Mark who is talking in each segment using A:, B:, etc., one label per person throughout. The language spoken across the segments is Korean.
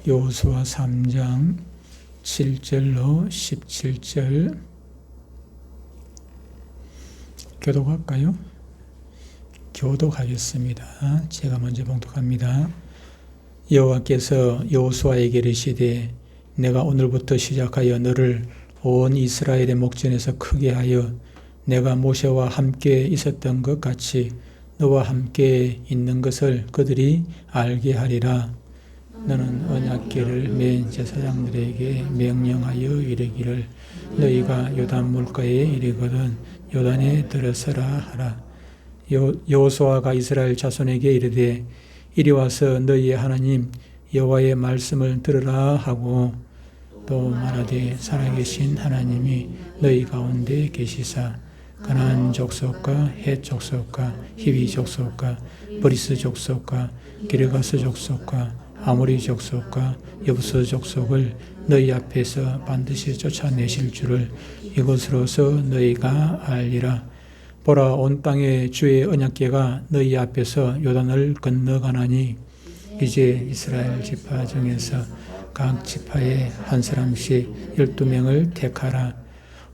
A: 여호수아 3장 7절로 17절 교독할까요? 교독하겠습니다. 제가 먼저 봉독합니다. 여호와께서 여호수아에게 이르시되 내가 오늘부터 시작하여 너를 온 이스라엘의 목전에서 크게 하여 내가 모세와 함께 있었던 것 같이 너와 함께 있는 것을 그들이 알게 하리라. 너는 언약궤를 맨 제사장들에게 명령하여 이르기를 너희가 요단 물가에 이르거든 요단에 들어서라 하라. 여호수아가 이스라엘 자손에게 이르되 이리 와서 너희의 하나님 여호와의 말씀을 들으라 하고 또 말하되 살아계신 하나님이 너희 가운데 계시사 가나안 족속과 헷 족속과 히위 족속과 브리스 족속과 기르가스 족속과 아모리 족속과 여부스 족속을 너희 앞에서 반드시 쫓아내실 줄을 이것으로서 너희가 알리라. 보라, 온 땅에 주의 언약궤가 너희 앞에서 요단을 건너가나니 이제 이스라엘 지파 중에서 각 지파에 한 사람씩 12명을 택하라.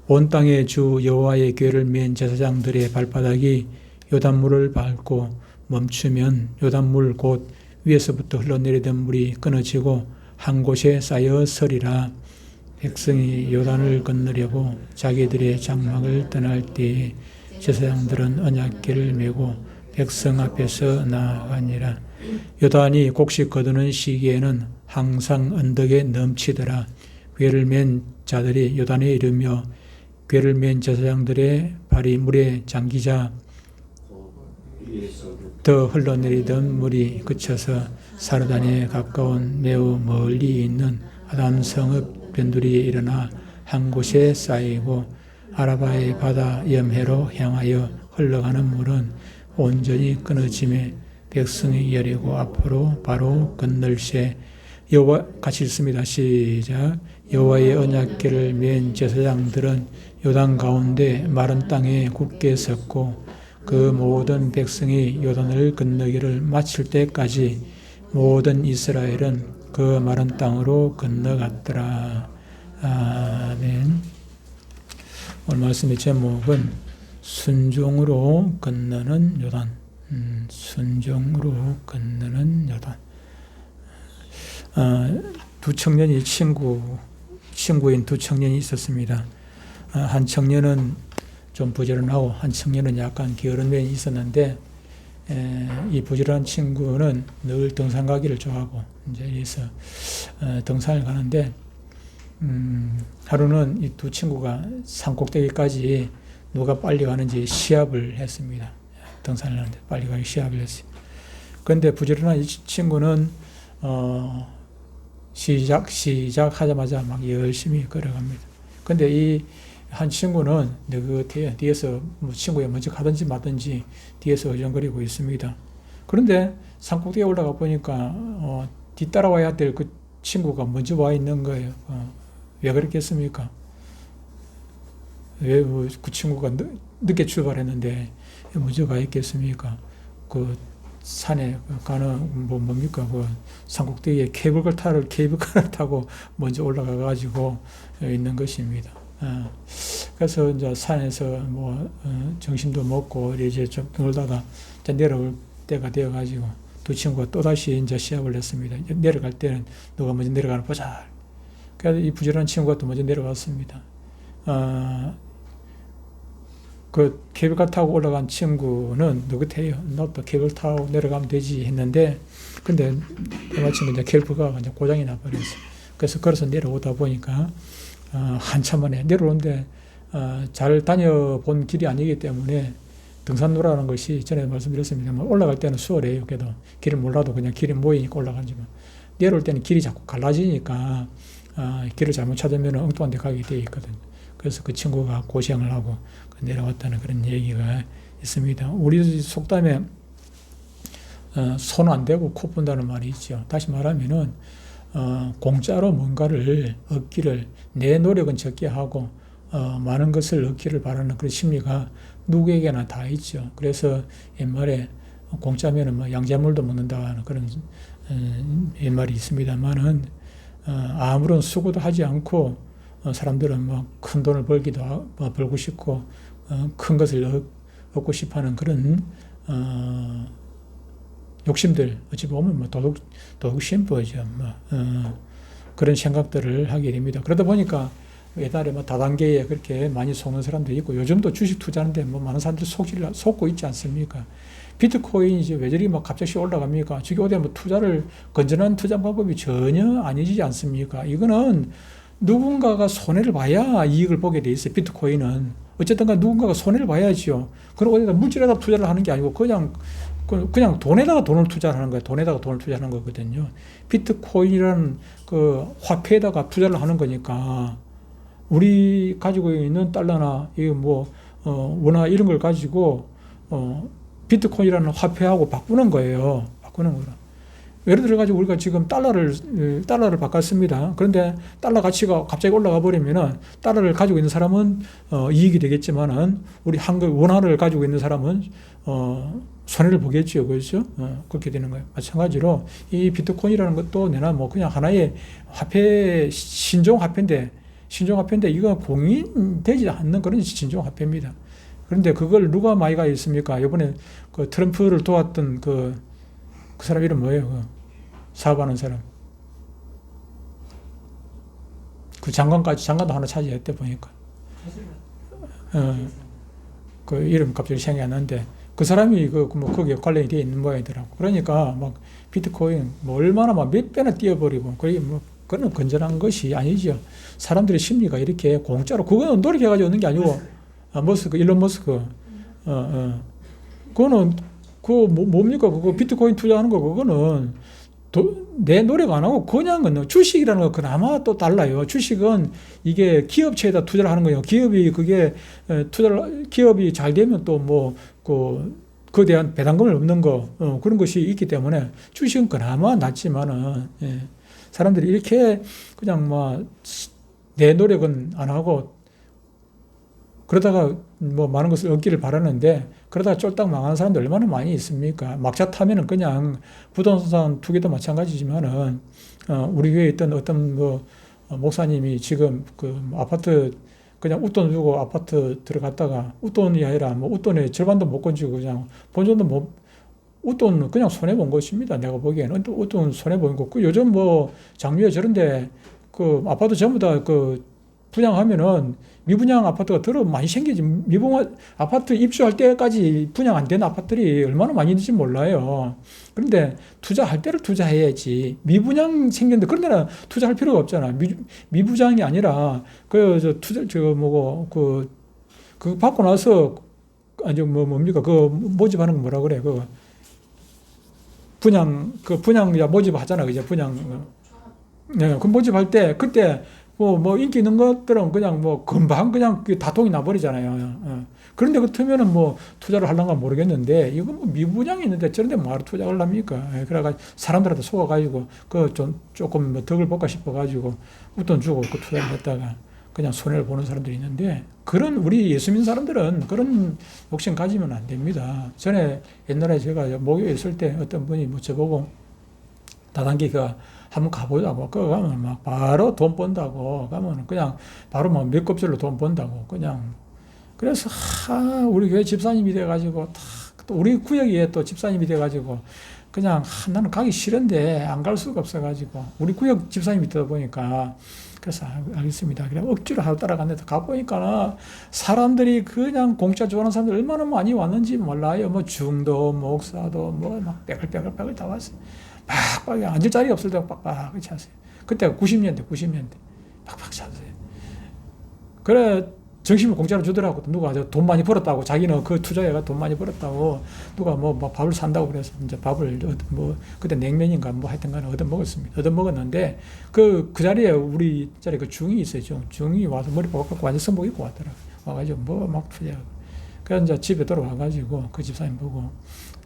A: 온 땅에 주 여호와의 궤를 맨 제사장들의 발바닥이 요단물을 밟고 멈추면 요단물 곧 위에서부터 흘러내리던 물이 끊어지고 한 곳에 쌓여 서리라. 백성이 요단을 건너려고 자기들의 장막을 떠날 때에 제사장들은 언약궤를 메고 백성 앞에서 나아가니라. 요단이 곡식 거두는 시기에는 항상 언덕에 넘치더라. 궤를 맨 자들이 요단에 이르며 궤를 맨 제사장들의 발이 물에 잠기자 더 흘러내리던 물이 그쳐서 사르단에 가까운 매우 멀리 있는 아담 성읍 변두리에 일어나 한 곳에 쌓이고 아라바의 바다 염해로 향하여 흘러가는 물은 온전히 끊어지매 백성이 여리고 앞으로 바로 건널새 여호와 같이 읽습니다. 시작. 여호와의 언약궤를 맨 제사장들은 요단 가운데 마른 땅에 굳게 섰고 그 모든 백성이 요단을 건너기를 마칠 때까지 모든 이스라엘은 그 마른 땅으로 건너갔더라. 아멘. 오늘 말씀의 제목은 순종으로 건너는 요단. 순종으로 건너는 요단. 두 청년이 친구인 두 청년이 있었습니다. 한 청년은 좀 부지런하고 한 청년은 약간 게으른 면이 있었는데 이 부지런한 친구는 늘 등산 가기를 좋아하고 이제 그래서 등산을 가는데 하루는 이 두 친구가 산꼭대기까지 누가 빨리 가는지 시합을 했습니다. 등산을 하는데 빨리 가기 시합을 했어요. 그런데 부지런한 이 친구는 시작하자마자 막 열심히 걸어갑니다. 그런데 이 한 친구는 그 뒤에서 뭐 친구가 먼저 가든지 마든지 뒤에서 어정거리고 있습니다. 그런데 산꼭대기에 올라가 보니까 뒤따라와야 될 그 친구가 먼저 와 있는 거예요. 왜 그랬겠습니까? 왜 그 친구가 늦게 출발했는데 먼저 가 있겠습니까? 그 산에 가는 뭡니까? 그 산꼭대기에 케이블카를 타고 먼저 올라가 가지고 있는 것입니다. 그래서 이제 산에서 점심도 먹고 이제 좀 놀다가 이제 내려올 때가 되어 가지고 두 친구가 또 다시 이제 시합을 했습니다. 내려갈 때는 누가 먼저 내려가나 보자. 그래서 이 부지런한 친구가 또 먼저 내려갔습니다. 그 케이블카 타고 올라간 친구는 느긋해요. 너도 케이블 타고 내려가면 되지 했는데, 근데 마침 이제 케이블카가 이제 고장이 나버렸어요. 그래서 걸어서 내려오다 보니까 한참 만에 내려오는데 잘 다녀본 길이 아니기 때문에 등산로라는 것이 전에 말씀드렸습니다만 올라갈 때는 수월해요. 그래도 길을 몰라도 그냥 길이 모이니까 올라가지만 내려올 때는 길이 자꾸 갈라지니까 길을 잘못 찾으면 엉뚱한 데 가게 되어 있거든요. 그래서 그 친구가 고생을 하고 내려왔다는 그런 얘기가 있습니다. 우리 속담에 손 안 대고 코 푼다는 말이 있죠. 다시 말하면은 공짜로 뭔가를 얻기를 내 노력은 적게 하고 많은 것을 얻기를 바라는 그런 심리가 누구에게나 다 있죠. 그래서 옛말에 공짜면은 양자물도 먹는다는 그런 옛말이 있습니다만은 아무런 수고도 하지 않고 사람들은 뭐 큰 돈을 벌고 싶고 큰 것을 얻고 싶어하는 그런 욕심들, 어찌 보면 뭐 도덕 심보죠. 그런 생각들을 하게 됩니다. 그러다 보니까 옛날에 뭐 다단계에 그렇게 많이 속는 사람도 있고, 요즘도 주식 투자하는데 뭐 많은 사람들이 속고 있지 않습니까? 비트코인이 이제 왜 저리 막 갑자기 올라갑니까? 저게 어디 뭐 건전한 투자 방법이 전혀 아니지 않습니까? 이거는 누군가가 손해를 봐야 이익을 보게 돼 있어요. 비트코인은. 어쨌든가 누군가가 손해를 봐야지요. 그럼 어디다 물질에다 투자를 하는 게 아니고 그냥 돈에다가 돈을 투자하는 거예요. 돈에다가 돈을 투자하는 거거든요. 비트코인이라는 그 화폐에다가 투자를 하는 거니까 우리 가지고 있는 달러나 원화 이런 걸 가지고 비트코인이라는 화폐하고 바꾸는 거예요. 바꾸는 거라. 예를 들어 가지고 우리가 지금 달러를 바꿨습니다. 그런데 달러 가치가 갑자기 올라가 버리면은 달러를 가지고 있는 사람은 이익이 되겠지만은 우리 한국 원화를 가지고 있는 사람은 손해를 보겠죠. 그렇죠? 그렇게 되는 거예요. 마찬가지로 이 비트코인이라는 것도 내가 뭐 그냥 하나의 신종 화폐인데 이거 공인되지 않는 그런 신종 화폐입니다. 그런데 그걸 누가 많이 가 있습니까? 이번에 그 트럼프를 도왔던 그 사람 이름 뭐예요? 사업하는 사람. 그 장관도 하나 차지했대 보니까. 그 이름 갑자기 생각이 안 나는데 그 사람이 거기에 관련이 되어 있는 모양이더라고. 그러니까 막 비트코인 뭐 얼마나 막 몇 배나 뛰어버리고 그건 건전한 것이 아니죠. 사람들의 심리가 이렇게 공짜로 그거는 노력해가지고 얻는 게 아니고 일론 머스크. 그거는 뭡니까? 그거 비트코인 투자하는 거 그거는 내 노력 안 하고 그냥 주식이라는 거 그나마 또 달라요. 주식은 이게 기업체에다 투자를 하는 거예요. 기업이 잘 되면 또 그에 대한 배당금을 얻는 거 그런 것이 있기 때문에 주식은 그나마 낫지만은 사람들이 이렇게 그냥 내 노력은 안 하고 그러다가 많은 것을 얻기를 바라는데 그러다가 쫄딱 망하는 사람들 얼마나 많이 있습니까? 막차 타면은 그냥 부동산 투기도 마찬가지지만은 우리 교회에 있던 어떤 목사님이 지금 아파트 그냥 웃돈 주고 아파트 들어갔다가 웃돈이 아니라 웃돈의 절반도 못 건지고 그냥 본전도 웃돈 그냥 손해 본 것입니다. 내가 보기에는 웃돈 손해 본 거고 요즘 장미에 저런데 아파트 전부 다 분양하면은 미분양 아파트가 더러 많이 생기지. 아파트 입주할 때까지 분양 안 되는 아파트들이 얼마나 많이 있는지 몰라요. 그런데 투자할 때를 투자해야지. 미분양 생겼는데 그런 데는 투자할 필요가 없잖아. 미분양이 아니라 그거 받고 나서 뭡니까? 모집하는 거 뭐라 그래? 분양자 모집하잖아. 그죠? 네, 그 모집할 때 그때 인기 있는 것들은 그냥 금방 그냥 다통이 나버리잖아요. 그런데 그렇다면은 투자를 하려면 모르겠는데, 이거 미분양이 있는데 저런데 뭐하러 투자를 합니까? 그래가지고 사람들한테 속아가지고, 조금 덕을 볼까 싶어가지고, 웃돈 주고 투자를 했다가 그냥 손해를 보는 사람들이 있는데, 우리 예수 믿는 사람들은 그런 욕심 가지면 안 됩니다. 전에 옛날에 제가 목요일 있을 때 어떤 분이 저보고 다단계가 한번 가보자고. 그거 가면 바로 돈 번다고. 가면 그냥 바로 몇 곱절로 돈 번다고. 그냥. 그래서, 우리 교회 집사님이 돼가지고, 또 우리 구역에 또 집사님이 돼가지고, 그냥, 나는 가기 싫은데 안 갈 수가 없어가지고, 우리 구역 집사님이 되다 보니까, 그래서 알겠습니다. 그래 억지로 하루 따라갔는데 가보니까 사람들이 그냥 공짜 좋아하는 사람들 얼마나 많이 왔는지 몰라요. 중도, 목사도 막 빼글빼글 다 왔어요. 빡빡이 앉을 자리가 없을 때 빡빡이 찼어요. 그때가 90년대 빡빡 찼어요. 그래 정신을 공짜로 주더라고. 누가 돈 많이 벌었다고, 자기는 그 투자해가 돈 많이 벌었다고, 누가 밥을 산다고 그래서 이제 밥을 그때 냉면인가 하여튼 간에 얻어 먹었는데 그 자리에 우리 자리에 중이 있어요. 중이 와서 머리 뽑아갖고 완전 선복 입고 왔더라고. 와가지고 막 투자하고. 그래서 이제 집에 돌아와가지고 그 집사님 보고,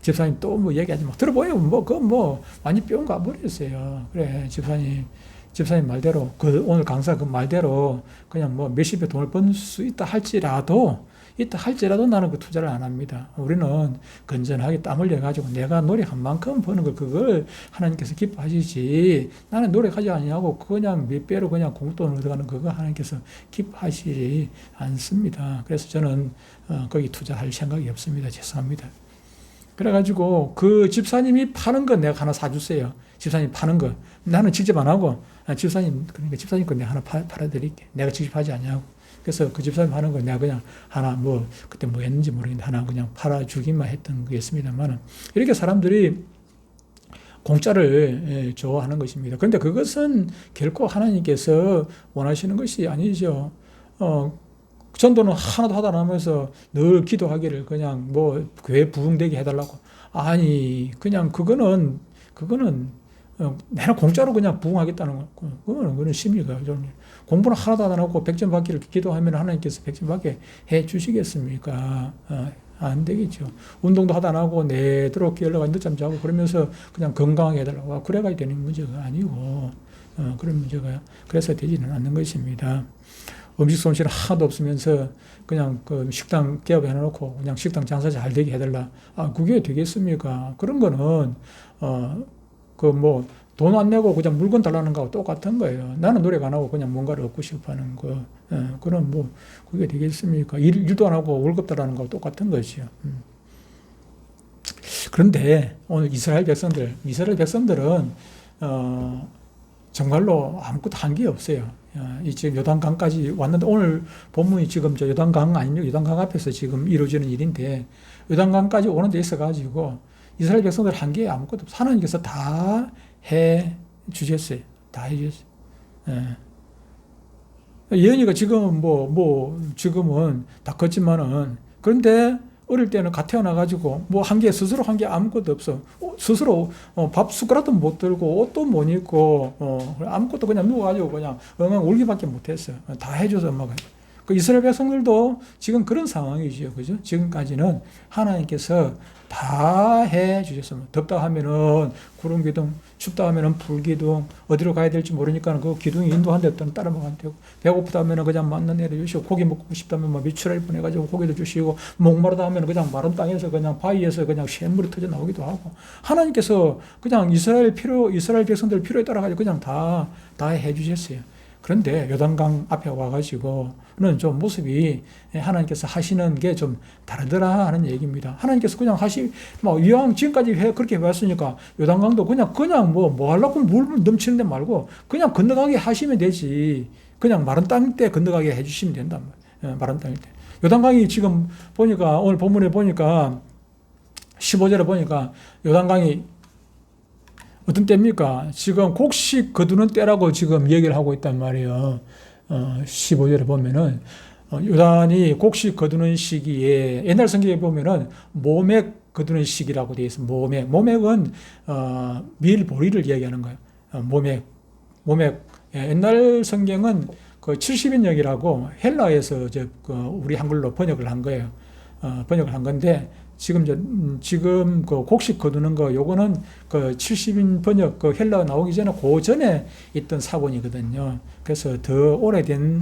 A: 집사님 또 얘기하지 들어보면 많이 뿅 가버렸어요. 그래 집사님 말대로 오늘 강사 그 말대로 그냥 몇십 배 돈을 번 수 있다 할지라도 있다 할지라도 나는 그 투자를 안 합니다. 우리는 건전하게 땀 흘려가지고 내가 노력한 만큼 버는 걸 그걸 하나님께서 기뻐하시지 나는 노력하지 않냐고 그냥 몇 배로 그냥 공돈을 들어가는 그거 하나님께서 기뻐하시지 않습니다. 그래서 저는 거기 투자할 생각이 없습니다. 죄송합니다. 그래가지고 그 집사님이 파는 거 내가 하나 사주세요. 집사님 파는 거. 나는 직접 안 하고, 집사님, 그러니까 집사님 거 내가 하나 팔아드릴게. 내가 직접 하지 않냐고. 그래서 그 집사님 하는 거 내가 그냥 하나 뭐, 그때 뭐 했는지 모르겠는데 하나 그냥 팔아주기만 했던 거겠습니다만, 이렇게 사람들이 공짜를 좋아하는 것입니다. 그런데 그것은 결코 하나님께서 원하시는 것이 아니죠. 전도는 하나도 하다 나면서 늘 기도하기를 그냥 뭐 교회 부흥되게 해달라고. 아니, 그냥 그거는 내가 공짜로 그냥 부흥하겠다는 거. 그거는 심리가 좀 공부는 하나도 안 하고 100점 받기를 기도하면 하나님께서 100점 받게 해 주시겠습니까? 안 되겠죠. 운동도 하다 안 하고 내도록 연락가 늦잠 자고 그러면서 그냥 건강하게 해달라고. 그래가 되는 문제가 아니고, 그런 문제가 그래서 되지는 않는 것입니다. 음식 솜씨는 하나도 없으면서 그냥 그 식당 개업해 놓고 그냥 식당 장사 잘 되게 해달라. 그게 되겠습니까? 그런 거는, 그 뭐, 돈 안 내고 그냥 물건 달라는 거하고 똑같은 거예요. 나는 노력 안 하고 그냥 뭔가를 얻고 싶어 하는 거. 그럼 뭐, 그게 되겠습니까? 일도 안 하고 월급 달라는 거하고 똑같은 거죠. 그런데 오늘 이스라엘 백성들은, 정말로 아무것도 한 게 없어요. 이 지금 요단강까지 왔는데 오늘 본문이 지금 저 요단강 아니면 요단강 앞에서 지금 이루어지는 일인데 요단강까지 오는 데 있어가지고 이스라엘 백성들 한 게 아무것도 없어요. 하나님께서 다 해 주셨어요. 다 해 주셨어요. 예언이가 지금 지금은 다 컸지만은 그런데 어릴 때는 갓 태어나가지고 뭐 한 게 스스로 한 게 아무것도 없어. 스스로 밥 숟가락도 못 들고 옷도 못 입고 아무것도 그냥 누워가지고 그냥 엉엉 울기밖에 못했어요. 다 해줘서 엄마가. 그 이스라엘 백성들도 지금 그런 상황이죠, 그죠? 지금까지는 하나님께서 다 해주셨습니다. 덥다 하면은 구름 기둥, 춥다 하면은 불 기둥, 어디로 가야 될지 모르니까 그 기둥이 인도하는 데는 따라 먹으면 되고, 배고프다 하면은 그냥 만나 내려주시고, 고기 먹고 싶다면 뭐 미추라기 보내가지고 고기도 주시고, 목마르다 하면은 그냥 마른 땅에서 그냥 바위에서 그냥 샘물이 터져 나오기도 하고, 하나님께서 그냥 이스라엘 백성들 필요에 따라 가지고 그냥 다 해주셨어요. 그런데 요단강 앞에 와가지고는 좀 모습이 하나님께서 하시는 게 좀 다르더라 하는 얘기입니다. 하나님께서 그냥 이왕 지금까지 그렇게 해왔으니까 요단강도 그냥 뭐 하려고 물 넘치는 데 말고 그냥 건너가게 하시면 되지. 그냥 마른 땅 때 건너가게 해주시면 된단 말이에요. 마른 땅일 때. 요단강이 지금 보니까, 오늘 본문에 보니까 15절에 보니까 요단강이 어떤 때입니까? 지금 곡식 거두는 때라고 지금 얘기를 하고 있단 말이에요. 15절에 보면은, 요단이 곡식 거두는 시기에, 옛날 성경에 보면은, 모맥 거두는 시기라고 되어 있어요. 모맥은, 밀보리를 이야기하는 거예요. 모맥. 옛날 성경은 그 70인역이라고 헬라에서 우리 한글로 번역을 한 거예요. 번역을 한 건데, 지금 그 곡식 거두는 거, 요거는 그 70인 번역, 그 헬라가 나오기 전에 그 전에 있던 사본이거든요. 그래서 더 오래된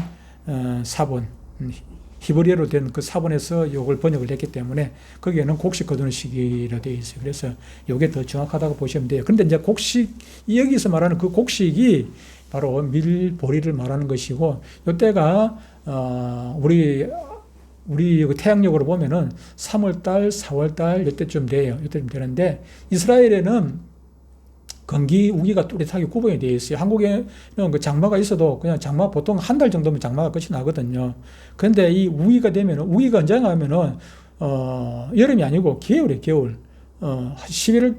A: 사본, 히브리어로 된 그 사본에서 요걸 번역을 했기 때문에 거기에는 곡식 거두는 시기로 되어 있어요. 그래서 요게 더 정확하다고 보시면 돼요. 그런데 이제 여기서 말하는 그 곡식이 바로 밀보리를 말하는 것이고, 요때가, 우리 태양력으로 보면은 3월달, 4월달 이때쯤 돼요. 이때쯤 되는데 이스라엘에는 건기, 우기가 뚜렷하게 구분이 되어 있어요. 한국에는 그 장마가 있어도 그냥 장마 보통 한 달 정도면 장마가 끝이 나거든요. 그런데 이 우기가 되면은, 우기가 언제 나면은 여름이 아니고 겨울이에요. 겨울. 11월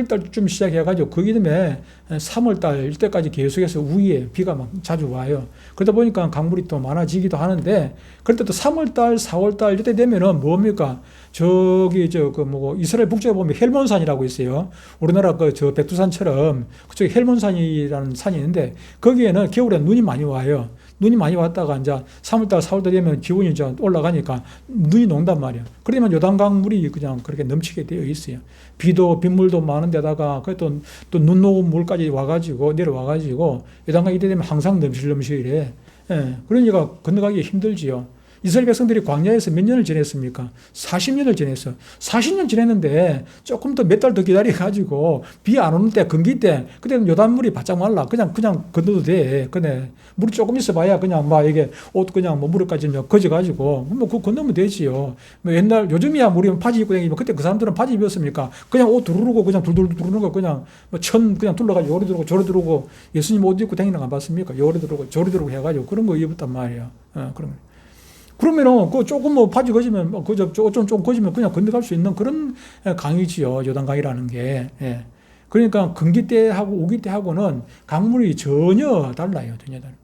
A: 달쯤 시작해가지고 거기 때문에 3월 달 이때까지 계속해서 우위에 비가 막 자주 와요. 그러다 보니까 강물이 또 많아지기도 하는데, 그럴 때또 3월 달, 4월 달 이때 되면은 뭡니까? 이스라엘 북쪽에 보면 헬몬산이라고 있어요. 우리나라 백두산처럼 그쪽에 헬몬산이라는 산이 있는데 거기에는 겨울에 눈이 많이 와요. 눈이 많이 왔다가 이제 3월달, 4월달 되면 기온이 이제 올라가니까 눈이 녹는단 말이에요. 그러면 요단강 물이 그냥 그렇게 넘치게 되어 있어요. 빗물도 많은 데다가 또 눈 녹은 물까지 내려와가지고 요단강 이때 되면 항상 넘실넘실해. 예. 그러니까 건너가기 힘들지요. 이스라엘 백성들이 광야에서 몇 년을 지냈습니까? 40년을 지냈어. 40년 지냈는데 조금 더 몇 달 더 기다려가지고 비 안 오는 때, 건기 때, 그때는 요단물이 바짝 말라. 그냥 건너도 돼. 근데 물이 조금 있어봐야 그냥 막 이게 옷 그냥 뭐 무릎까지 거져가지고 뭐 그거 건너면 되지요. 뭐 옛날 요즘이야 물이 바지 입고 다니면 그때 그 사람들은 바지 입었습니까? 그냥 옷 두르르고 그냥 둘둘 두르는 거 그냥 뭐 천 그냥 둘러가지고 요리 두르고 저리 두르고 예수님 옷 입고 다니는 거 안 봤습니까? 요리 두르고 저리 두르고 해가지고 그런 거 입었단 말이에요. 그런 거. 그러면은 그 조금 뭐 바지 거지면 뭐 그저 좀 거지면 그냥 건너갈 수 있는 그런 강이지요. 요단강이라는 게. 예. 그러니까 건기 때하고 우기 때하고는 강물이 전혀 달라요. 전혀 달라요.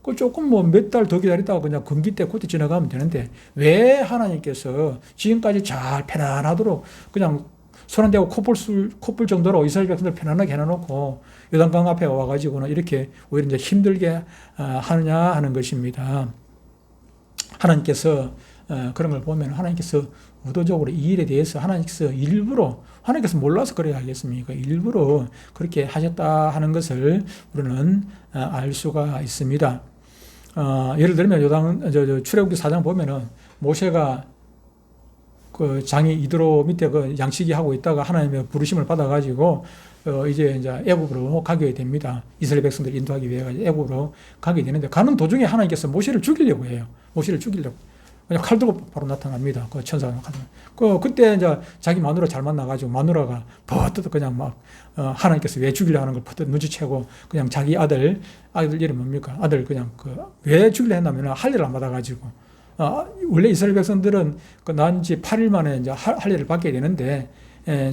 A: 그 조금 뭐 몇 달 더 기다리다가 그냥 건기 때 그때 지나가면 되는데 왜 하나님께서 지금까지 잘 편안하도록 그냥 손 안 대고 코뿔 정도로 이스라엘 백성들 편안하게 해놔놓고 요단강 앞에 와가지고는 이렇게 오히려 이제 힘들게 하느냐 하는 것입니다. 하나님께서 그런 걸 보면 하나님께서 의도적으로 이 일에 대해서 하나님께서 일부러 하나님께서 몰라서 그래야 하겠습니까? 일부러 그렇게 하셨다 하는 것을 우리는 알 수가 있습니다. 예를 들면 출애굽기 4장 보면은 모세가 그 장이 이드로 밑에 그 양치기 하고 있다가 하나님의 부르심을 받아가지고 이제 애굽으로 가게 됩니다. 이스라엘 백성들 인도하기 위해 애굽으로 가게 되는데 가는 도중에 하나님께서 모세를 죽이려고 해요. 모세를 죽이려고. 그냥 칼 들고 바로 나타납니다. 그 천사가. 그때 이제 자기 마누라 잘 만나가지고 마누라가 버뜩 그냥 막 하나님께서 왜 죽이려 하는 걸 버뜩 눈치채고 그냥 자기 아들 이름 뭡니까? 아들 그냥 왜 죽이려 했냐면 할 일을 안 받아가지고. 원래 이스라엘 백성들은 난 지 8일 만에 이제 할 일을 받게 되는데,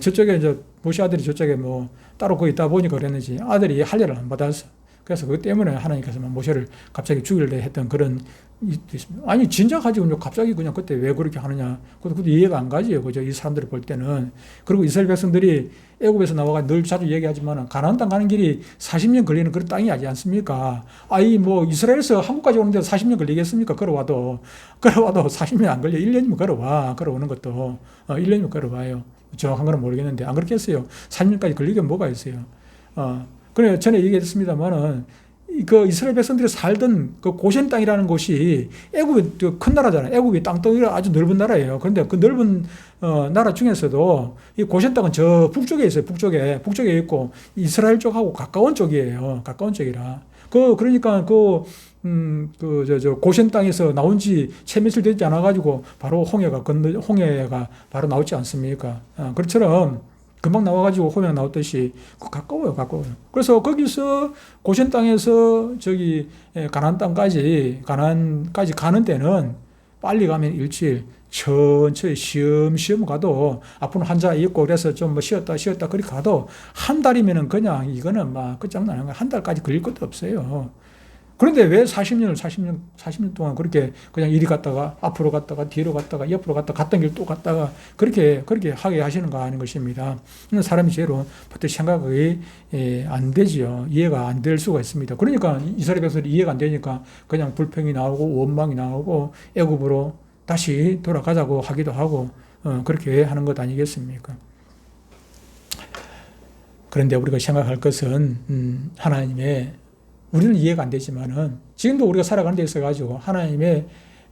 A: 저쪽에 이제 모세 아들이 저쪽에 뭐 따로 거기 있다 보니까 그랬는지 아들이 할 일을 안 받았어. 그래서 그것 때문에 하나님께서 모세를 갑자기 죽이려 했던 그런 있습니다. 아니 진짜 가지고 갑자기 그냥 그때 왜 그렇게 하느냐? 그것도 이해가 안 가지요. 그죠? 이 사람들이 볼 때는. 그리고 이스라엘 백성들이 애굽에서 나와가 늘 자주 얘기하지만 가나안 땅 가는 길이 40년 걸리는 그런 땅이 아니지 않습니까? 뭐 이스라엘에서 한국까지 오는데 40년 걸리겠습니까? 걸어와도 40년 안 걸려. 1년이면 걸어오는 것도 1년이면 걸어와요. 정확한 건 모르겠는데 안 그렇겠어요. 40년까지 걸리긴 뭐가 있어요. 그래 전에 얘기했습니다만은 그 이스라엘 백성들이 살던 그 고센 땅이라는 곳이 애굽이 큰 나라잖아요. 애굽이 땅덩이가 아주 넓은 나라예요. 그런데 그 넓은 나라 중에서도 이 고센 땅은 저 북쪽에 있어요. 북쪽에 있고 이스라엘 쪽하고 가까운 쪽이에요. 가까운 쪽이라. 그러니까 고센 땅에서 나온 지 채 며칠 되지 않아 가지고 바로 홍해가 바로 나오지 않습니까? 그렇처럼 금방 나와가지고 호명 나왔듯이 가까워요. 그래서 거기서 고센 땅에서 가나안 땅까지 가는 데는 빨리 가면 일주일, 천천히 쉬엄쉬엄 가도 앞으로 환자 있고 그래서 좀 뭐 쉬었다 그렇게 가도 한 달이면은 그냥 이거는 막 끝장나는 거야. 한 달까지 걸릴 것도 없어요. 그런데 왜 40년 동안 그렇게 그냥 이리 갔다가 앞으로 갔다가 뒤로 갔다가 옆으로 갔다가 갔던 길 또 갔다가 그렇게 하게 하시는가 하는 것입니다. 사람이 죄로 보통 생각이 안 되지요. 이해가 안 될 수가 있습니다. 그러니까 이스라엘 백성들이 이해가 안 되니까 그냥 불평이 나오고 원망이 나오고 애굽으로 다시 돌아가자고 하기도 하고 그렇게 하는 것 아니겠습니까? 그런데 우리가 생각할 것은 하나님의 우리는 이해가 안 되지만은 지금도 우리가 살아가는 데 있어가지고 하나님의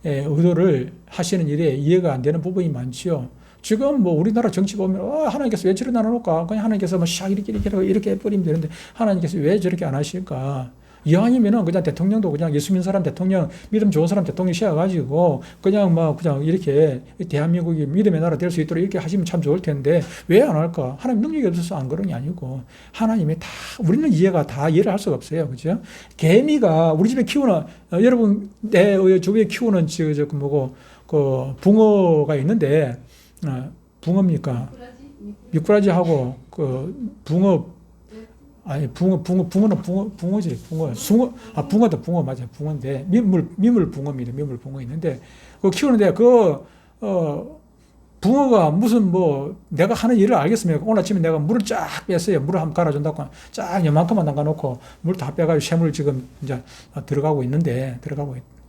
A: 의도를 하시는 일에 이해가 안 되는 부분이 많지요. 지금 뭐 우리나라 정치 보면 하나님께서 왜 저렇게 나눠놓을까? 그냥 하나님께서 뭐 샥 이렇게 해버리면 되는데 하나님께서 왜 저렇게 안 하실까? 이왕이면은 그냥 대통령도 그냥 예수 믿는 사람 대통령, 믿음 좋은 사람 대통령 씌워가지고 그냥 이렇게 대한민국이 믿음의 나라 될 수 있도록 이렇게 하시면 참 좋을 텐데 왜 안 할까? 하나님 능력이 없어서 안 그런 게 아니고 하나님이 우리는 이해를 할 수가 없어요. 그죠? 개미가 우리 집에 키우는, 여러분, 내 주위에 키우는 붕어가 있는데, 붕어입니까? 미꾸라지하고 붕어는 붕어지. 붕어다, 붕어 맞아요. 붕어인데, 민물 붕어입니다. 민물 붕어 있는데, 키우는데, 붕어가 무슨 내가 하는 일을 알겠습니까? 오늘 아침에 내가 물을 쫙 뺐어요. 물을 한번 갈아준다고 쫙 요만큼만 담가놓고 물 다 빼가지고 샘물 지금 이제 들어가고 있는데,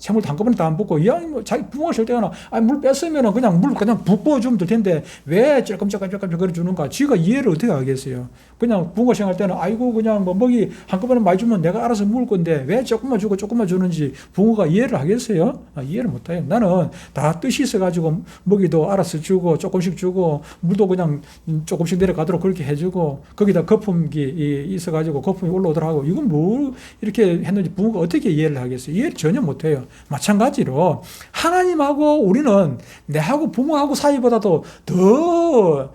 A: 새물도 한꺼번에 다 안 붓고, 이왕 뭐 자기 붕어 쉴 때나, 물 뺐으면 그냥 물 그냥 부어주면 될 텐데, 왜 찔끔찔끔찔끔 그래 주는가? 지가 이해를 어떻게 하겠어요? 그냥 붕어 생할 때는, 아이고, 그냥 뭐 먹이 한꺼번에 많이 주면 내가 알아서 먹을 건데, 왜 조금만 주고 조금만 주는지 붕어가 이해를 하겠어요? 이해를 못 해요. 나는 다 뜻이 있어가지고, 먹이도 알아서 주고, 조금씩 주고, 물도 그냥 조금씩 내려가도록 그렇게 해주고, 거기다 거품기 있어가지고, 거품이 올라오더라고. 이건 뭐, 이렇게 했는지 붕어가 어떻게 이해를 하겠어요? 이해를 전혀 못 해요. 마찬가지로 하나님하고 우리는 내하고 부모하고 사이보다도 더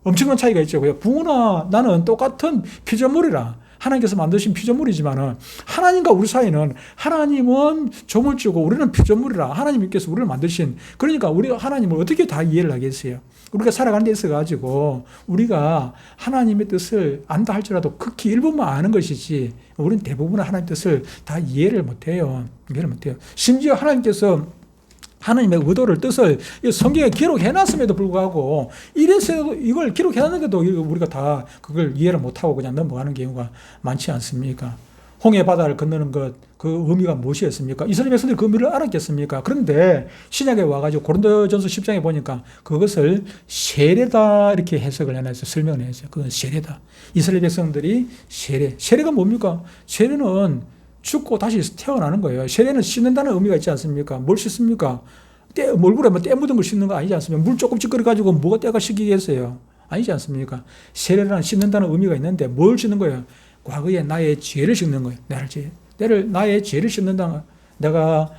A: 엄청난 차이가 있죠. 부모나 나는 똑같은 피조물이라. 하나님께서 만드신 피조물이지만은 하나님과 우리 사이는 하나님은 조물주고 우리는 피조물이라. 하나님께서 우리를 만드신, 그러니까 우리가 하나님을 어떻게 다 이해를 하겠어요? 우리가 살아가는 데 있어가지고 우리가 하나님의 뜻을 안다 할지라도 극히 일부만 아는 것이지 우리는 대부분 하나님의 뜻을 다 이해를 못해요. 이해를 못해요. 심지어 하나님께서 하나님의 의도를, 뜻을 성경에 기록해놨음에도 불구하고 이래서 이걸 기록해놨는데도 우리가 다 그걸 이해를 못하고 그냥 넘어가는 경우가 많지 않습니까? 홍해 바다를 건너는 것, 그 의미가 무엇이었습니까? 이스라엘 백성들이 그 의미를 알았겠습니까? 그런데 신약에 와가지고 고린도전서 10장에 보니까 그것을 세례다 이렇게 해석을 해놨어요. 설명을 했어요. 그건 세례다. 이스라엘 백성들이 세례가 뭡니까? 세례는 죽고 다시 태어나는 거예요. 세례는 씻는다는 의미가 있지 않습니까? 뭘 씻습니까? 얼굴에 때 묻은 걸 씻는 거 아니지 않습니까? 물 조금 찌끄려가지고 뭐가 때가 씻기겠어요? 아니지 않습니까? 세례는 씻는다는 의미가 있는데 뭘 씻는 거예요? 과거에 나의 죄를 씻는 거예요. 나의 죄를 씻는다. 내가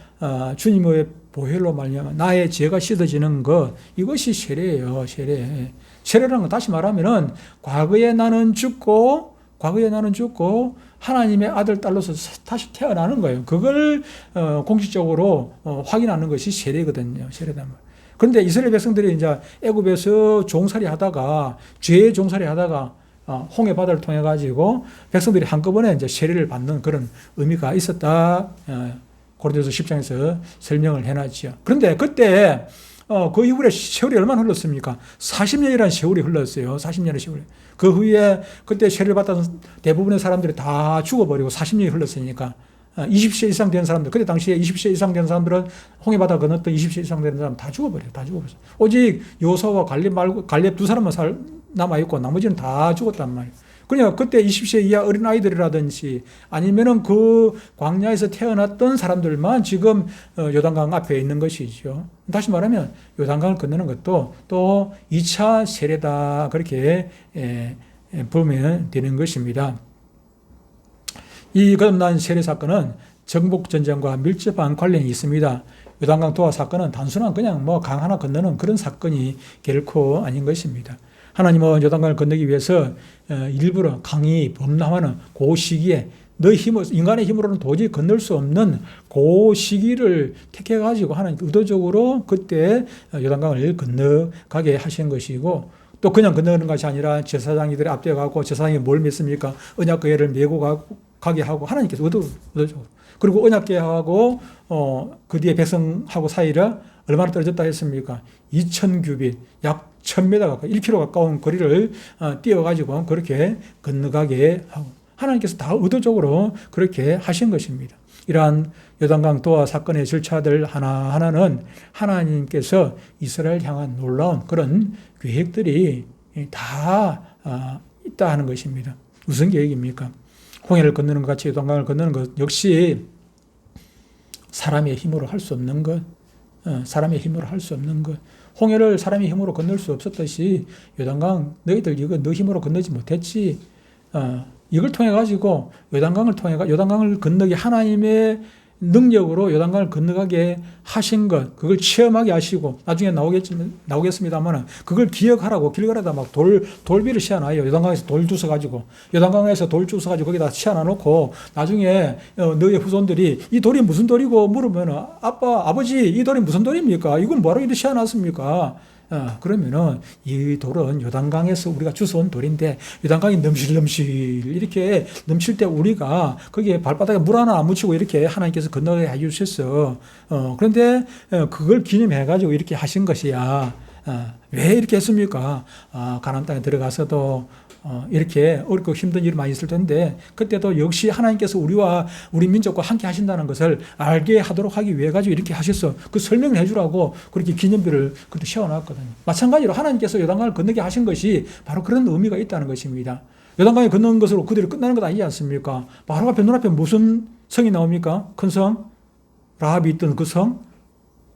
A: 주님의 보혈로 말미암아 나의 죄가 씻어지는 것, 이것이 세례예요. 세례라는 건 다시 말하면은 과거에 나는 죽고 하나님의 아들, 딸로서 다시 태어나는 거예요. 그걸 공식적으로 확인하는 것이 세례거든요. 세례단 말. 그런데 이스라엘 백성들이 이제 애굽에서 종살이 하다가, 죄의 종살이 하다가 홍해 바다를 통해 가지고 백성들이 한꺼번에 이제 세례를 받는 그런 의미가 있었다. 고린도서 10장에서 설명을 해놨지요. 그런데 그때 그 이후에 세월이 얼마나 흘렀습니까? 40년이라는 세월이 흘렀어요. 40년의 세월이. 그 후에 그때 세례를 받던 대부분의 사람들이 다 죽어버리고 40년이 흘렀으니까 20세 이상 된 사람들, 그때 당시에 20세 이상 된 사람들은 홍해바다 건넜던 20세 이상 된 사람 다 죽어버려요. 오직 요사와 갈렙 두 사람만 남아있고 나머지는 다 죽었단 말이에요. 그러니까 그때 20세 이하 어린 아이들이라든지 아니면은 그 광야에서 태어났던 사람들만 지금 요단강 앞에 있는 것이죠. 다시 말하면 요단강을 건너는 것도 또 2차 세례다, 그렇게 보면 되는 것입니다. 이 거듭난 세례 사건은 정복전쟁과 밀접한 관련이 있습니다. 요단강 도하 사건은 단순한 그냥 강 하나 건너는 그런 사건이 결코 아닌 것입니다. 하나님은 요단강을 건너기 위해서 일부러 강이 범람하는 그 시기에 인간의 힘으로는 도저히 건널 수 없는 그 시기를 택해가지고 하나님 의도적으로 그때 요단강을 건너가게 하신 것이고, 또 그냥 건너는 것이 아니라 제사장이들이 앞대가고, 제사장이 뭘 맺습니까? 언약궤를 메고 가게 하고, 하나님께서 의도적으로. 그리고 언약궤하고 그 뒤에 백성하고 사이를 얼마나 떨어졌다 했습니까? 2000규빗, 약 1000m 가까이, 1km 가까운 거리를 뛰어가지고 그렇게 건너가게 하고, 하나님께서 다 의도적으로 그렇게 하신 것입니다. 이러한 요단강 도하 사건의 절차들 하나하나는 하나님께서 이스라엘 향한 놀라운 그런 계획들이 다 있다 하는 것입니다. 무슨 계획입니까? 홍해를 건너는 것 같이 요단강을 건너는 것 역시 사람의 힘으로 할 수 없는 것, 홍해를 사람의 힘으로 건널 수 없었듯이 요단강 너희들 이거 너 힘으로 건너지 못했지. 이걸 통해 가지고 요단강을 건너게 하나님의 능력으로 요단강을 건너가게 하신 것, 그걸 체험하게 하시고, 나중에 나오겠습니다만 그걸 기억하라고 길 가다가 막 돌비를 씌워놔요. 요단강에서 돌 주워가지고, 거기다 씌워놔놓고, 나중에 너의 후손들이 이 돌이 무슨 돌이고 물으면, 아버지 이 돌이 무슨 돌입니까? 이건 뭐라고 이렇게 씌워놨습니까? 그러면은 이 돌은 요단강에서 우리가 주워온 돌인데, 요단강이 넘실넘실 이렇게 넘칠 때 우리가 거기에 발바닥에 물 하나 안 묻히고 이렇게 하나님께서 건너게 해주셨어. 그런데 그걸 기념해가지고 이렇게 하신 것이야. 왜 이렇게 했습니까? 가나안 땅에 들어가서도 이렇게 어렵고 힘든 일이 많이 있을 텐데 그때도 역시 하나님께서 우리와 우리 민족과 함께 하신다는 것을 알게 하도록 하기 위해 가지고 이렇게 하셔서 그 설명을 해주라고 그렇게 기념비를 그렇게 세워놨거든요. 마찬가지로 하나님께서 요단강을 건너게 하신 것이 바로 그런 의미가 있다는 것입니다. 요단강에 건너는 것으로 그들이 끝나는 것 아니지 않습니까? 바로 앞에 눈앞에 무슨 성이 나옵니까? 큰 성? 라합이 있던 그 성?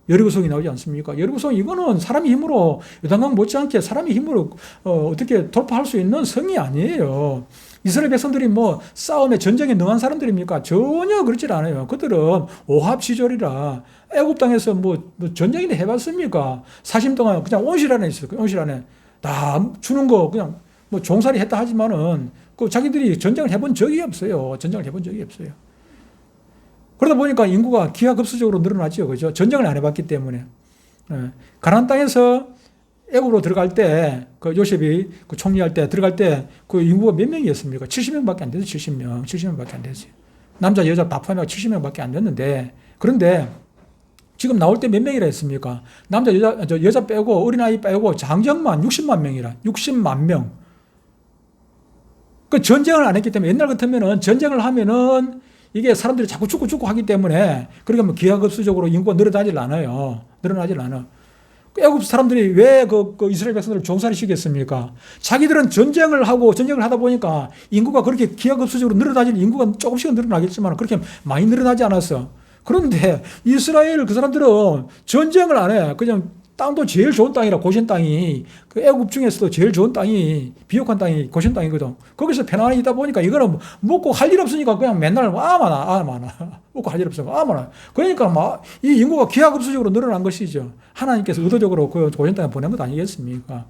A: 여리고성이 나오지 않습니까? 여리고성 이거는 사람의 힘으로 요단강 못지않게 사람의 힘으로 어떻게 돌파할 수 있는 성이 아니에요. 이스라엘 백성들이 뭐 싸움에 전쟁에 능한 사람들입니까? 전혀 그렇지 않아요. 그들은 오합지졸이라 애굽 땅에서 뭐 전쟁이나 해봤습니까? 40년 동안 그냥 온실 안에 있어요. 온실 안에 다 주는 거 그냥 뭐 종살이 했다 하지만은 그 자기들이 전쟁을 해본 적이 없어요. 전쟁을 해본 적이 없어요. 그러다 보니까 인구가 기하급수적으로 늘어났죠. 그죠? 전쟁을 안 해봤기 때문에. 가나안 땅에서 애굽으로 들어갈 때, 그 요셉이 그 총리할 때, 들어갈 때 그 인구가 몇 명이었습니까? 70명밖에 안 되죠. 70명. 70명밖에 안 되지. 남자, 여자 다 포함해서 70명밖에 안 됐는데, 그런데 지금 나올 때 몇 명이라 했습니까? 남자, 여자 빼고, 어린아이 빼고, 장정만 60만 명이라. 60만 명. 그 전쟁을 안 했기 때문에 옛날 같으면은 전쟁을 하면은 이게 사람들이 자꾸 죽고 하기 때문에 그러니까 뭐 기하급수적으로 인구가 늘어나질 않아요. 늘어나질 않아. 애굽 사람들이 왜 그 이스라엘 백성들을 종살이 시켰습니까? 자기들은 전쟁을 하다 보니까 인구가 그렇게 기하급수적으로 늘어나질 인구가 조금씩은 늘어나겠지만 그렇게 많이 늘어나지 않았어. 그런데 이스라엘 그 사람들은 전쟁을 안 해. 그냥 땅도 제일 좋은 땅이라 고센 땅이 그 애굽 중에서도 제일 좋은 땅이 비옥한 땅이 고센 땅이거든. 거기서 편안히 있다 보니까 이거는 먹고 할 일 없으니까 그냥 맨날 많아 먹고 할 일 없으니까 많아. 그러니까 막 이 인구가 기하급수적으로 늘어난 것이죠. 하나님께서 의도적으로 그 고센 땅에 보낸 것 아니겠습니까?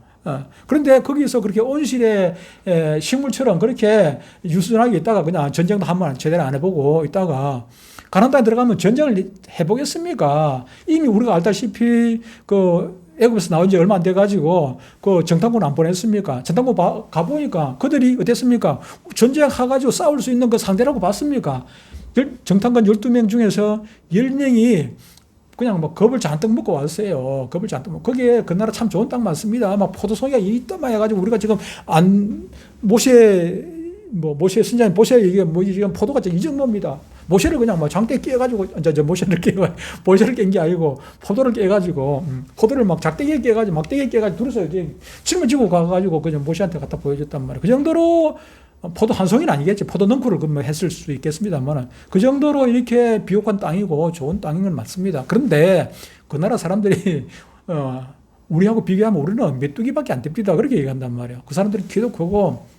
A: 그런데 거기서 그렇게 온실의 식물처럼 그렇게 유순하게 있다가 그냥 전쟁도 한번 제대로 안 해보고 있다가 가나안 땅에 들어가면 전쟁을 해보겠습니까? 이미 우리가 알다시피 그 애굽에서 나온 지 얼마 안 돼가지고 그 정탐꾼 안 보냈습니까? 정탐꾼 가보니까 그들이 어땠습니까? 전쟁해가지고 싸울 수 있는 그 상대라고 봤습니까? 정탐관 12명 중에서 10명이 그냥 뭐 겁을 잔뜩 먹고 왔어요. 겁을 잔뜩 먹고. 거기에 그 나라 참 좋은 땅 많습니다. 막 포도송이가 이따만 해가지고 우리가 지금 모세 선자님 보세요. 이게 뭐 지금 포도가 이 정도입니다. 모세를 그냥 뭐 장대에 끼어가지고, 모세를 깬 게 아니고, 포도를 깨가지고, 포도를 막 작대기에 깨가지고, 막대기에 깨가지고, 둘이서 이제 짊어지고 가가지고, 그냥 모세한테 갖다 보여줬단 말이에요. 그 정도로, 포도 한 송이는 아니겠지. 포도 넝쿨을 했을 수도 있겠습니다만, 그 정도로 이렇게 비옥한 땅이고, 좋은 땅인 건 맞습니다. 그런데, 그 나라 사람들이, 우리하고 비교하면 우리는 메뚜기밖에 안 됩니다. 그렇게 얘기한단 말이에요. 그 사람들이 키도 크고,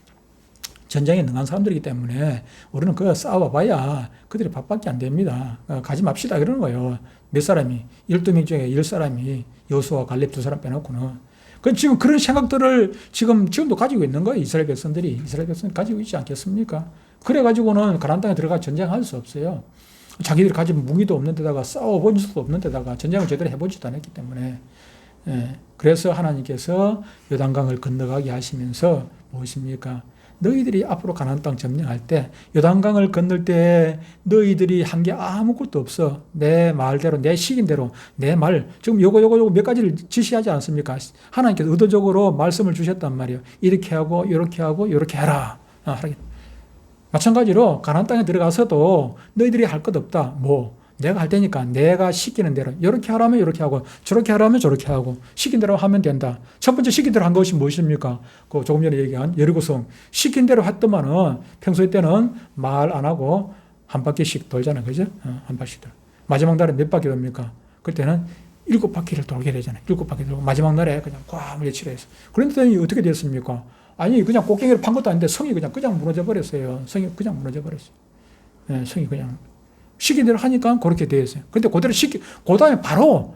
A: 전쟁에 능한 사람들이기 때문에 우리는 그거 싸워봐야 그들이 밥밖에 안 됩니다. 가지 맙시다 그러는 거예요. 몇 사람이 12명 중에 10사람이 여호수아와 갈렙 2사람 빼놓고는. 지금 그런 생각들을 지금도 가지고 있는 거예요. 이스라엘 백성들이 가지고 있지 않겠습니까? 그래가지고는 가나안 땅에 들어가 전쟁할 수 없어요. 자기들이 가진 무기도 없는 데다가 싸워본 적도 없는 데다가 전쟁을 제대로 해보지도 않았기 때문에. 그래서 하나님께서 요단강을 건너가게 하시면서 무엇입니까? 너희들이 앞으로 가나안 땅 점령할 때 요단강을 건널 때 너희들이 한 게 아무것도 없어. 내 말대로 내 시킨대로 내 말 지금 요거 몇 가지를 지시하지 않습니까? 하나님께서 의도적으로 말씀을 주셨단 말이에요. 이렇게 하고 요렇게 하고 요렇게 해라. 마찬가지로 가나안 땅에 들어가서도 너희들이 할 것 없다. 내가 할 테니까 내가 시키는 대로 이렇게 하라면 이렇게 하고 저렇게 하라면 저렇게 하고 시킨 대로 하면 된다. 첫 번째 시킨 대로 한 것이 무엇입니까? 그 조금 전에 얘기한 여리고성 시킨 대로 했더만은 평소에 때는 말 안 하고 한 바퀴씩 돌잖아요. 그죠? 한 바퀴씩 돌. 마지막 날에 몇 바퀴 돕니까? 그때는 7바퀴를 돌게 되잖아요. 7바퀴 돌고 마지막 날에 그냥 꽉 물려치려 했어. 그런데 어떻게 됐습니까? 아니 그냥 꽃갱이를 판 것도 아닌데 성이 그냥 무너져 버렸어요. 성이 그냥 무너져 버렸어요. 성이 그냥 시킨 대로 하니까 그렇게 되어 있어요. 근데 그대로 그 다음에 바로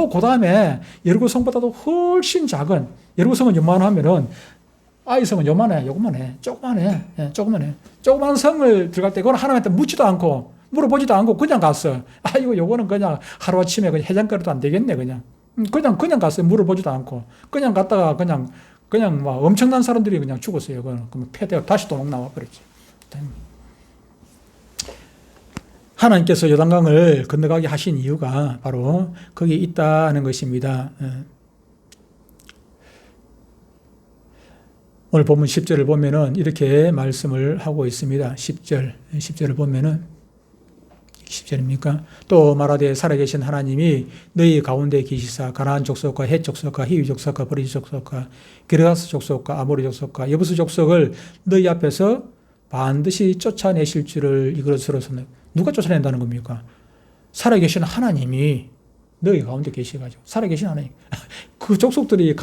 A: 그 다음에 여리고성보다도 훨씬 작은, 여리고성은 요만하면은 아이성은 요만해, 조그만해. 조그만 성을 들어갈 때 그건 하나님한테 묻지도 않고 물어보지도 않고 그냥 갔어. 요거는 그냥 하루아침에 그냥 해장거리도 안 되겠네, 그냥 갔어요. 물어보지도 않고. 그냥 갔다가 그냥 막 엄청난 사람들이 그냥 죽었어요. 그러면 폐대가 다시 도망 나와 버렸지. 하나님께서 요단강을 건너가게 하신 이유가 바로 거기에 있다는 것입니다. 오늘 본문 10절을 보면은 이렇게 말씀을 하고 있습니다. 10절을 보면은 10절입니까? 또 말하되 살아계신 하나님이 너희 가운데 계시사 가나안 족속과 헷 족속과 히위 족속과 브리스 족속과 기르가스 족속과 아모리 족속과 여부스 족속을 너희 앞에서 반드시 쫓아내실 줄을 이것으로서는 누가 쫓아낸다는 겁니까? 살아계신 하나님이 너희 가운데 계셔가지고 살아계신 하나님. 그 족속들이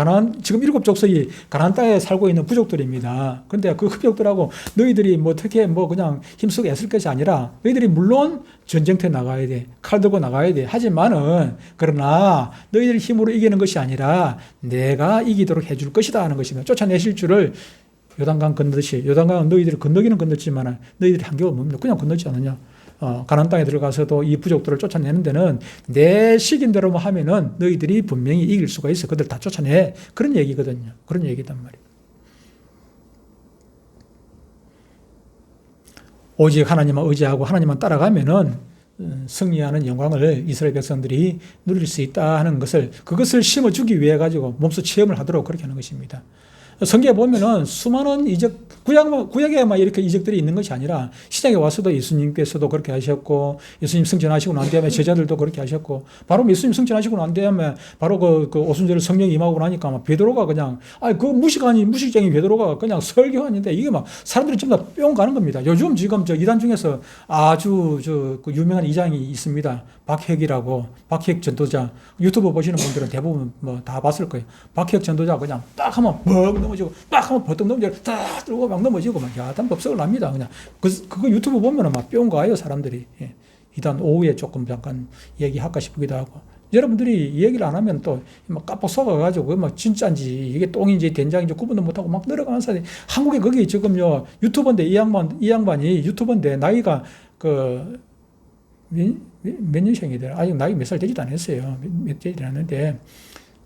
A: 지금 7족속이 가나안 땅에 살고 있는 부족들입니다. 그런데 그 부족들하고 너희들이 뭐 어떻게 뭐 그냥 힘쓰고 애쓸 것이 아니라 너희들이 물론 전쟁터에 나가야 돼. 칼 들고 나가야 돼. 하지만은 그러나 너희들 힘으로 이기는 것이 아니라 내가 이기도록 해줄 것이다 하는 것입니다. 쫓아내실 줄을 요단강 건너듯이 요단강은 너희들이 건너기는 건넜지만 너희들이 한계가 뭡니까? 그냥 건너지 않느냐. 가나안 땅에 들어가서도 이 부족들을 쫓아내는 데는 내 시긴대로만 하면은 너희들이 분명히 이길 수가 있어. 그들 다 쫓아내. 그런 얘기거든요. 그런 얘기단 말이에요. 오직 하나님만 의지하고 하나님만 따라가면은 승리하는 영광을 이스라엘 백성들이 누릴 수 있다 하는 것을 그것을 심어주기 위해 가지고 몸소 체험을 하도록 그렇게 하는 것입니다. 성경에 보면은 수많은 이적, 구약에만 이렇게 이적들이 있는 것이 아니라 시작에 와서도 예수님께서도 그렇게 하셨고, 예수님 승천하시고 난 다음에 제자들도 그렇게 하셨고, 바로 예수님 승천하시고 난 다음에 바로 그 오순절에 성령이 임하고 나니까 막 베드로가 그냥, 그 무식쟁이 베드로가 그냥 설교하는데 이게 막 사람들이 전부 다 뿅 가는 겁니다. 요즘 지금 저 이단 중에서 아주 그 유명한 이장이 있습니다. 박혁 전도자. 유튜브 보시는 분들은 대부분 뭐 다 봤을 거예요. 박혁 전도자 그냥 딱 하면 벅 넘어지고 딱 하면 버떡 넘어지고 딱 들고 막 넘어지고 막 야단 법석을 납니다. 그냥 그거 유튜브 보면은 막 뿅 가요 사람들이. 예. 이단 오후에 조금 잠깐 얘기할까 싶기도 하고. 여러분들이 이 얘기를 안 하면 또 막 깜빡 속아가지고 막 진짜인지 이게 똥인지 된장인지 구분도 못하고 막 늘어가는 사람이 한국에 거기 지금요 유튜버인데 이 양반이 유튜버인데 나이가 몇 년생이더라. 아직 나이 몇 살 되지도 않았어요. 몇 되지 않았는데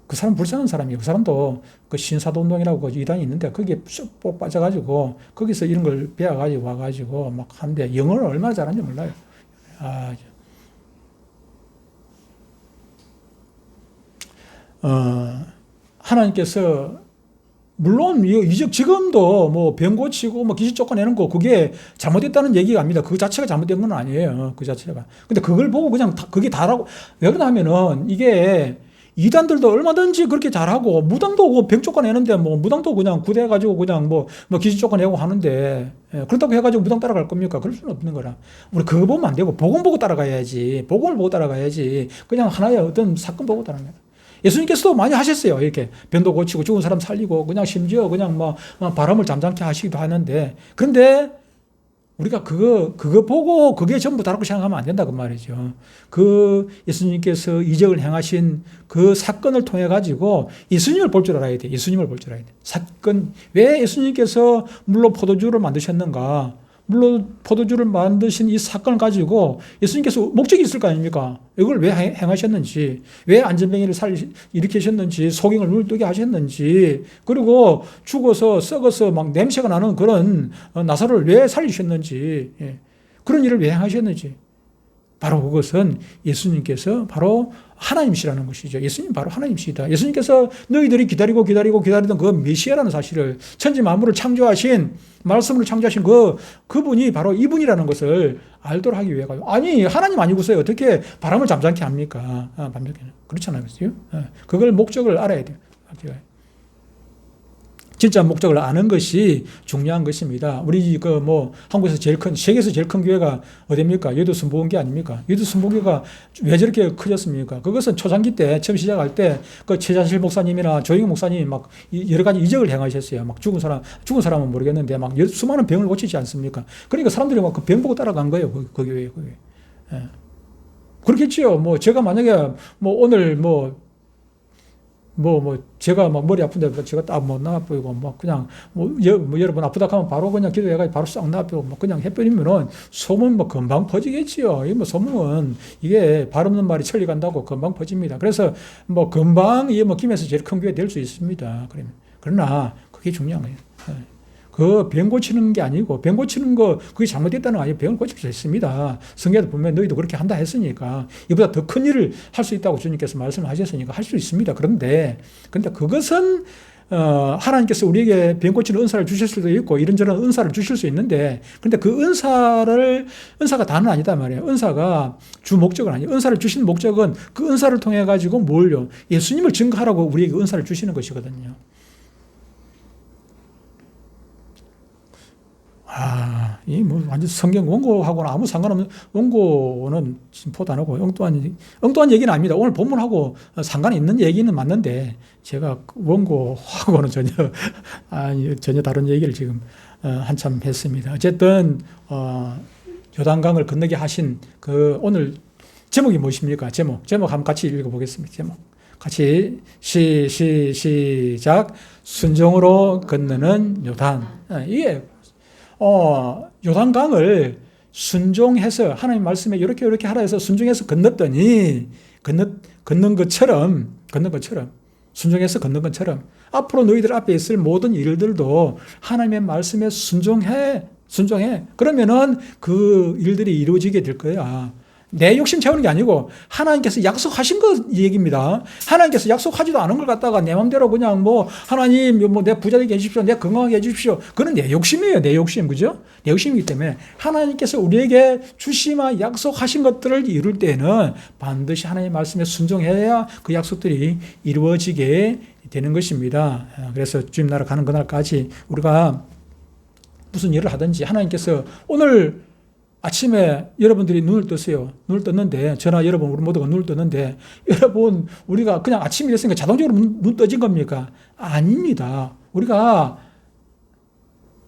A: 그 사람 불쌍한 사람이에요. 그 사람도 그 신사도 운동이라고 그 이단이 있는데 거기에 쏙 빠져가지고 거기서 이런 걸 배워가지고 와가지고 막 하는데 영어를 얼마나 잘하는지 몰라요. 하나님께서 물론 지금도 뭐 병 고치고 뭐 귀신 쫓아내는 거 그게 잘못됐다는 얘기가 아닙니다. 그 자체가 잘못된 건 아니에요. 그 자체가. 근데 그걸 보고 그냥 그게 다라고 왜 그러냐면은 이게 이단들도 얼마든지 그렇게 잘하고 무당도 병 쫓아내는데 뭐 무당도 그냥 구대해가지고 그냥 뭐 귀신 쫓아내고 하는데 그렇다고 해가지고 무당 따라갈 겁니까? 그럴 수는 없는 거라. 우리 그거 보면 안 되고 복음 보고 따라가야지. 복음을 보고 따라가야지. 그냥 하나의 어떤 사건 보고 따라갑니다. 예수님께서도 많이 하셨어요. 이렇게 병도 고치고 죽은 사람 살리고 그냥 심지어 그냥 뭐 바람을 잠잠케 하시기도 하는데 그런데 우리가 그거 보고 그게 전부 다라고 생각하면 안 된다 그 말이죠. 그 예수님께서 이적을 행하신 그 사건을 통해 가지고 예수님을 볼 줄 알아야 돼. 예수님을 볼 줄 알아야 돼. 사건 왜 예수님께서 물로 포도주를 만드셨는가? 물로 포도주를 만드신 이 사건을 가지고 예수님께서 목적이 있을 거 아닙니까? 이걸 왜 행하셨는지, 왜 안전뱅이를 일으키셨는지, 소경을 눈을 뜨게 하셨는지, 그리고 죽어서 썩어서 막 냄새가 나는 그런 나사로를 왜 살리셨는지, 그런 일을 왜 행하셨는지. 바로 그것은 예수님께서 바로 하나님이시라는 것이죠. 예수님 바로 하나님이시다. 예수님께서 너희들이 기다리던 그 메시아라는 사실을 천지 만물을 창조하신 말씀으로 창조하신 그분이 바로 이분이라는 것을 알도록 하기 위해 가요. 아니 하나님 아니고서야 어떻게 바람을 잠잠케 합니까? 그렇잖아요. 그렇죠? 그걸 목적을 알아야 돼요. 진짜 목적을 아는 것이 중요한 것입니다. 우리 한국에서 세계에서 제일 큰 교회가 어디입니까? 여의도 순복음교회 아닙니까? 여의도 순복음교회가 왜 저렇게 커졌습니까? 그것은 초창기 때 처음 시작할 때 그 최자실 목사님이나 조영희 목사님이 막 여러 가지 이적을 행하셨어요. 막 죽은 사람은 모르겠는데 막 수많은 병을 고치지 않습니까? 그러니까 사람들이 막 그 병 보고 따라간 거예요. 그 교회에. 예. 그렇겠지요. 뭐 제가 만약에 오늘 제가 막 머리 아픈데 제가 딱 나아보이고 그냥 여러분 아프다 하면 바로 그냥 기도해가지고 바로 싹 나아보고 그냥 해버리면은 소문 금방 퍼지겠지요. 이 소문은 이게 발 없는 말이 천리 간다고 금방 퍼집니다. 그래서 금방 김에서 제일 큰 교회 될 수 있습니다. 그러나 그게 중요한 거예요. 그 병 고치는 게 아니고 병 고치는 거 그게 잘못됐다는 거 아니에요. 병을 고칠 수 있습니다. 성경에도 보면 너희도 그렇게 한다 했으니까 이보다 더 큰 일을 할 수 있다고 주님께서 말씀하셨으니까 할 수 있습니다. 그런데 그것은 하나님께서 우리에게 병 고치는 은사를 주실 수도 있고 이런저런 은사를 주실 수 있는데, 근데 그 은사가 다는 아니다 말이에요. 은사가 주 목적은 아니에요. 은사를 주시는 목적은 그 은사를 통해 가지고 뭘요? 예수님을 증거하라고 우리에게 은사를 주시는 것이거든요. 이 뭐 완전 성경 원고하고는 아무 상관없는, 원고는 심포도 안 하고 엉뚱한 얘기는 아닙니다. 오늘 본문하고 상관이 있는 얘기는 맞는데 제가 원고하고는 전혀 다른 얘기를 지금 한참 했습니다. 어쨌든 요단강을 건너게 하신 그 오늘 제목이 무엇입니까? 제목 한번 같이 읽어보겠습니다. 제목 같이 시작. 순종으로 건너는 요단. 이게 요단강을 순종해서 하나님 말씀에 이렇게 하라 해서 순종해서 건넜더니 건넌 것처럼 순종해서 건넌 것처럼 앞으로 너희들 앞에 있을 모든 일들도 하나님의 말씀에 순종해. 그러면은 그 일들이 이루어지게 될 거야. 내 욕심 채우는 게 아니고 하나님께서 약속하신 것 얘기입니다. 하나님께서 약속하지도 않은 걸 갖다가 내 마음대로 그냥 하나님 내 부자 되게 해주십시오. 내 건강하게 해주십시오. 그건 내 욕심이에요. 내 욕심. 그죠? 내 욕심이기 때문에 하나님께서 우리에게 주시마 약속하신 것들을 이룰 때는 반드시 하나님의 말씀에 순종해야 그 약속들이 이루어지게 되는 것입니다. 그래서 주님 나라 가는 그날까지 우리가 무슨 일을 하든지 하나님께서 오늘 아침에 여러분들이 눈을 뜨세요. 눈을 떴는데, 저나 여러분, 우리 모두가 눈을 떴는데, 여러분, 우리가 그냥 아침이 됐으니까 자동적으로 눈 떠진 겁니까? 아닙니다. 우리가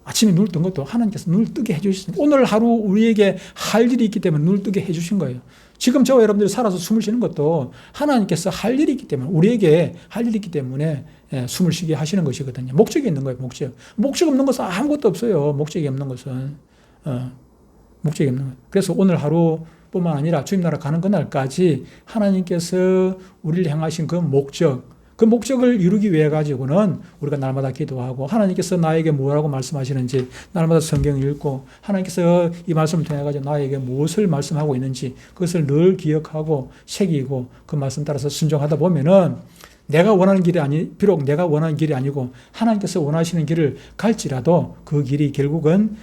A: 아침에 눈을 뜬 것도 하나님께서 눈을 뜨게 해주셨습니다. 오늘 하루 우리에게 할 일이 있기 때문에 눈을 뜨게 해주신 거예요. 지금 저와 여러분들이 살아서 숨을 쉬는 것도 하나님께서 할 일이 있기 때문에, 우리에게 할 일이 있기 때문에 숨을 쉬게 하시는 것이거든요. 목적이 있는 거예요, 목적. 목적 없는 것은 아무것도 없어요. 목적이 없는 것은. 목적이 없는 거예요. 그래서 오늘 하루뿐만 아니라 주님 나라 가는 그날까지 하나님께서 우리를 향하신 그 목적을 이루기 위해 가지고는 우리가 날마다 기도하고 하나님께서 나에게 뭐라고 말씀하시는지 날마다 성경을 읽고 하나님께서 이 말씀을 통해 가지고 나에게 무엇을 말씀하고 있는지 그것을 늘 기억하고 새기고 그 말씀 따라서 순종하다 보면은 비록 내가 원하는 길이 아니고 하나님께서 원하시는 길을 갈지라도 그 길이 결국은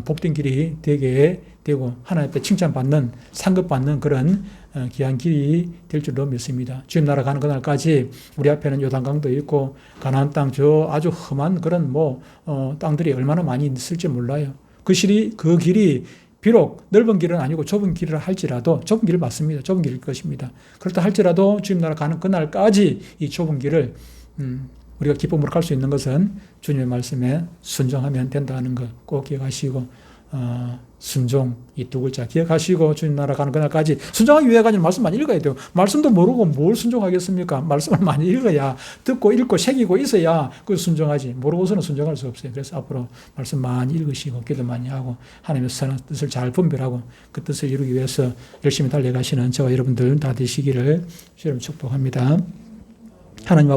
A: 복된 길이 되게 되고 하나님 앞에 칭찬받는 상급받는 그런 귀한 길이 될 줄로 믿습니다. 주님 나라 가는 그날까지 우리 앞에는 요단강도 있고 가나안 땅 저 아주 험한 그런 땅들이 얼마나 많이 있을지 몰라요. 그 길이 비록 넓은 길은 아니고 좁은 길을 할지라도 좁은 길을 맞습니다. 좁은 길일 것입니다. 그렇다 할지라도 주님 나라 가는 그날까지 이 좁은 길을 우리가 기쁨으로 갈 수 있는 것은 주님의 말씀에 순종하면 된다는 것 꼭 기억하시고 순종 이 두 글자 기억하시고 주님 나라 가는 그날까지 순종하기 위해 가지고 말씀 많이 읽어야 돼요. 말씀도 모르고 뭘 순종하겠습니까? 말씀을 많이 읽어야 듣고 읽고 새기고 있어야 그 순종하지. 모르고서는 순종할 수 없어요. 그래서 앞으로 말씀 많이 읽으시고 기도 많이 하고 하나님의 선한 뜻을 잘 분별하고 그 뜻을 이루기 위해서 열심히 달려가시는 저와 여러분들 다 되시기를 주님 축복합니다. 하나님